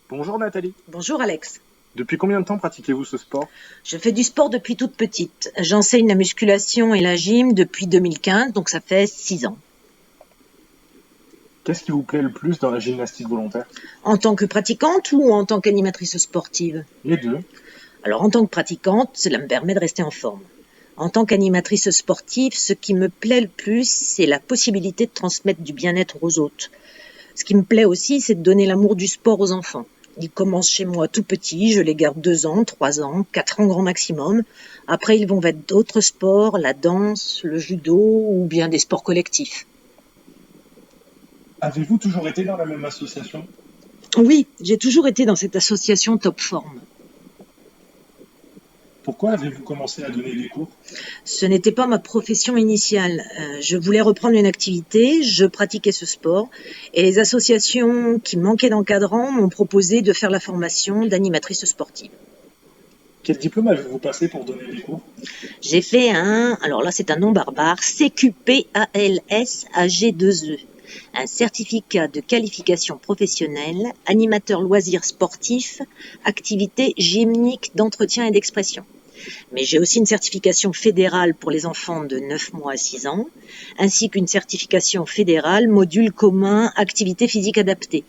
Bonjour Nathalie. Bonjour Alex. Depuis combien de temps pratiquez-vous ce sport? Je fais du sport depuis toute petite. J'enseigne la musculation et la gym depuis 2015, donc ça fait 6 ans. Qu'est-ce qui vous plaît le plus dans la gymnastique volontaire? En tant que pratiquante ou en tant qu'animatrice sportive? Les deux. Alors en tant que pratiquante, cela me permet de rester en forme. En tant qu'animatrice sportive, ce qui me plaît le plus, c'est la possibilité de transmettre du bien-être aux autres. Ce qui me plaît aussi, c'est de donner l'amour du sport aux enfants. Ils commencent chez moi tout petits, je les garde 2 ans, 3 ans, 4 ans grand maximum. Après, ils vont vers d'autres sports, la danse, le judo ou bien des sports collectifs. Avez-vous toujours été dans la même association? Oui, j'ai toujours été dans cette association Top Form. Pourquoi avez-vous commencé à donner des cours? Ce n'était pas ma profession initiale. Je voulais reprendre une activité, je pratiquais ce sport et les associations qui manquaient d'encadrants m'ont proposé de faire la formation d'animatrice sportive. Quel diplôme avez-vous passé pour donner des cours? J'ai fait alors là c'est un nom barbare, CQPALS AG2E, un certificat de qualification professionnelle, animateur loisirs sportifs, activité gymnique d'entretien et d'expression. Mais j'ai aussi une certification fédérale pour les enfants de 9 mois à 6 ans, ainsi qu'une certification fédérale module commun activité physique adaptée.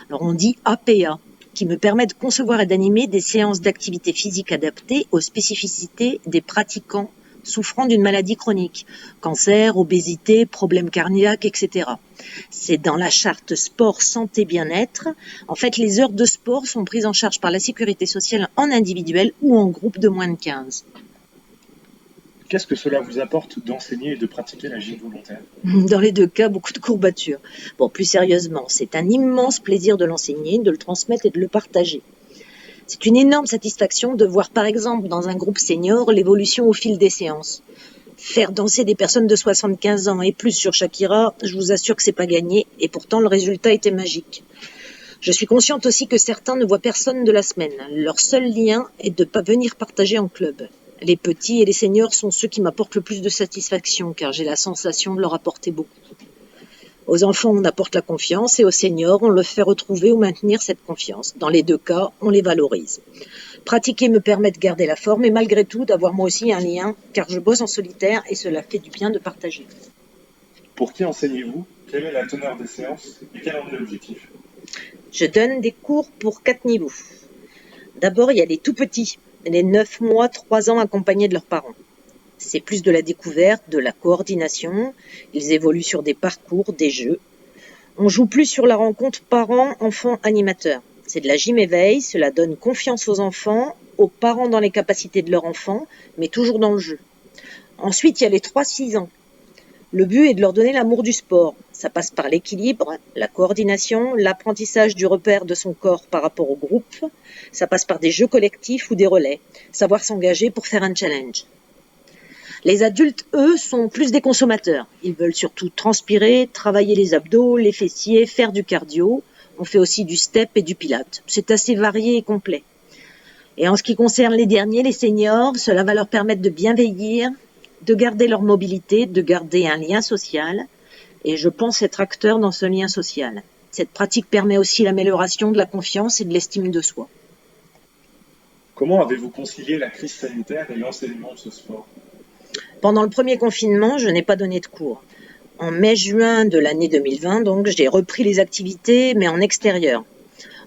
Alors on dit APA, qui me permet de concevoir et d'animer des séances d'activité physique adaptées aux spécificités des pratiquants souffrant d'une maladie chronique, cancer, obésité, problèmes cardiaques, etc. C'est dans la charte sport, santé, bien-être. En fait, les heures de sport sont prises en charge par la sécurité sociale en individuel ou en groupe de moins de 15. Qu'est-ce que cela vous apporte d'enseigner et de pratiquer la gym volontaire? Dans les deux cas, beaucoup de courbatures. Bon, plus sérieusement, c'est un immense plaisir de l'enseigner, de le transmettre et de le partager. C'est une énorme satisfaction de voir, par exemple, dans un groupe senior, l'évolution au fil des séances. Faire danser des personnes de 75 ans et plus sur Shakira, je vous assure que c'est pas gagné, et pourtant le résultat était magique. Je suis consciente aussi que certains ne voient personne de la semaine. Leur seul lien est de pas venir partager en club. Les petits et les seniors sont ceux qui m'apportent le plus de satisfaction, car j'ai la sensation de leur apporter beaucoup. Aux enfants, on apporte la confiance et aux seniors, on leur fait retrouver ou maintenir cette confiance. Dans les deux cas, on les valorise. Pratiquer me permet de garder la forme et malgré tout d'avoir moi aussi un lien, car je bosse en solitaire et cela fait du bien de partager. Pour qui enseignez-vous? Quelle est la teneur des séances et quel en est l'objectif? Je donne des cours pour 4 niveaux. D'abord, il y a les tout petits, les 9 mois, 3 ans accompagnés de leurs parents. C'est plus de la découverte, de la coordination. Ils évoluent sur des parcours, des jeux. On joue plus sur la rencontre parents-enfants-animateurs. C'est de la gym éveil, cela donne confiance aux enfants, aux parents dans les capacités de leur enfant, mais toujours dans le jeu. Ensuite, il y a les 3-6 ans. Le but est de leur donner l'amour du sport. Ça passe par l'équilibre, la coordination, l'apprentissage du repère de son corps par rapport au groupe. Ça passe par des jeux collectifs ou des relais. Savoir s'engager pour faire un challenge. Les adultes, eux, sont plus des consommateurs. Ils veulent surtout transpirer, travailler les abdos, les fessiers, faire du cardio. On fait aussi du step et du pilate. C'est assez varié et complet. Et en ce qui concerne les derniers, les seniors, cela va leur permettre de bien vieillir, de garder leur mobilité, de garder un lien social. Et je pense être acteur dans ce lien social. Cette pratique permet aussi l'amélioration de la confiance et de l'estime de soi. Comment avez-vous concilié la crise sanitaire et l'enseignement de ce sport? Pendant le premier confinement, je n'ai pas donné de cours. En mai-juin de l'année 2020, donc, j'ai repris les activités, mais en extérieur.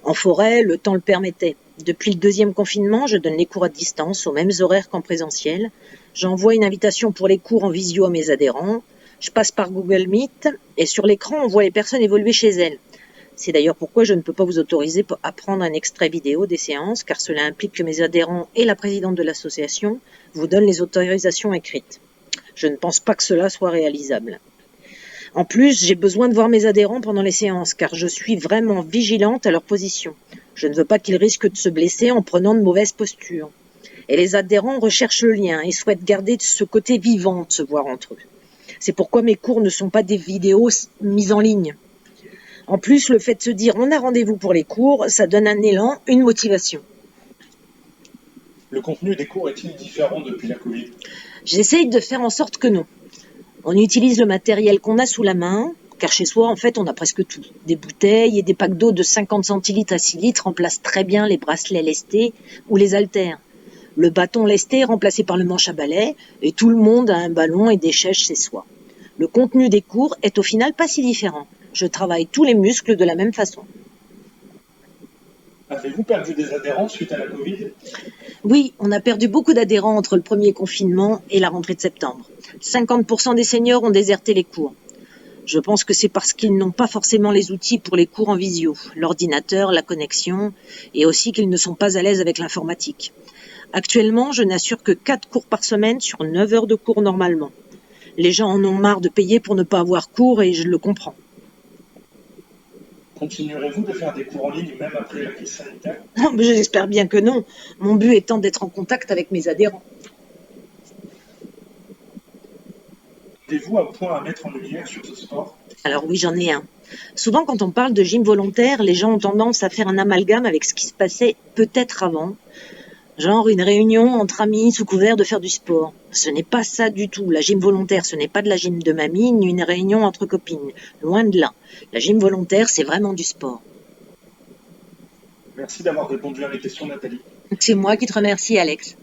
En forêt, le temps le permettait. Depuis le deuxième confinement, je donne les cours à distance, aux mêmes horaires qu'en présentiel. J'envoie une invitation pour les cours en visio à mes adhérents. Je passe par Google Meet et sur l'écran, on voit les personnes évoluer chez elles. C'est d'ailleurs pourquoi je ne peux pas vous autoriser à prendre un extrait vidéo des séances, car cela implique que mes adhérents et la présidente de l'association vous donnent les autorisations écrites. Je ne pense pas que cela soit réalisable. En plus, j'ai besoin de voir mes adhérents pendant les séances, car je suis vraiment vigilante à leur position. Je ne veux pas qu'ils risquent de se blesser en prenant de mauvaises postures. Et les adhérents recherchent le lien et souhaitent garder ce côté vivant de se voir entre eux. C'est pourquoi mes cours ne sont pas des vidéos mises en ligne. En plus, le fait de se dire on a rendez-vous pour les cours, ça donne un élan, une motivation. Le contenu des cours est-il différent depuis la Covid? J'essaye de faire en sorte que non. On utilise le matériel qu'on a sous la main, Car chez soi, en fait, on a presque tout. Des bouteilles et des packs d'eau de 50 centilitres à 6 litres remplacent très bien les bracelets lestés ou les haltères. Le bâton lesté est remplacé par le manche à balai et tout le monde a un ballon et des chaises chez soi. Le contenu des cours est au final pas si différent. Je travaille tous les muscles de la même façon. Avez-vous perdu des adhérents suite à la Covid? Oui, on a perdu beaucoup d'adhérents entre le premier confinement et la rentrée de septembre. 50% des seniors ont déserté les cours. Je pense que c'est parce qu'ils n'ont pas forcément les outils pour les cours en visio, l'ordinateur, la connexion, et aussi qu'ils ne sont pas à l'aise avec l'informatique. Actuellement, je n'assure que 4 cours par semaine sur 9 heures de cours normalement. Les gens en ont marre de payer pour ne pas avoir cours et je le comprends. Continuerez-vous de faire des cours en ligne même après la crise sanitaire? Mais j'espère bien que non. Mon but étant d'être en contact avec mes adhérents. Avez-vous un point à mettre en lumière sur ce sport? Alors oui, j'en ai un. Souvent, quand on parle de gym volontaire, les gens ont tendance à faire un amalgame avec ce qui se passait peut-être avant. Genre une réunion entre amis sous couvert de faire du sport. Ce n'est pas ça du tout. La gym volontaire, ce n'est pas de la gym de mamie, ni une réunion entre copines. Loin de là. La gym volontaire, c'est vraiment du sport. Merci d'avoir répondu à mes questions, Nathalie. C'est moi qui te remercie, Alex.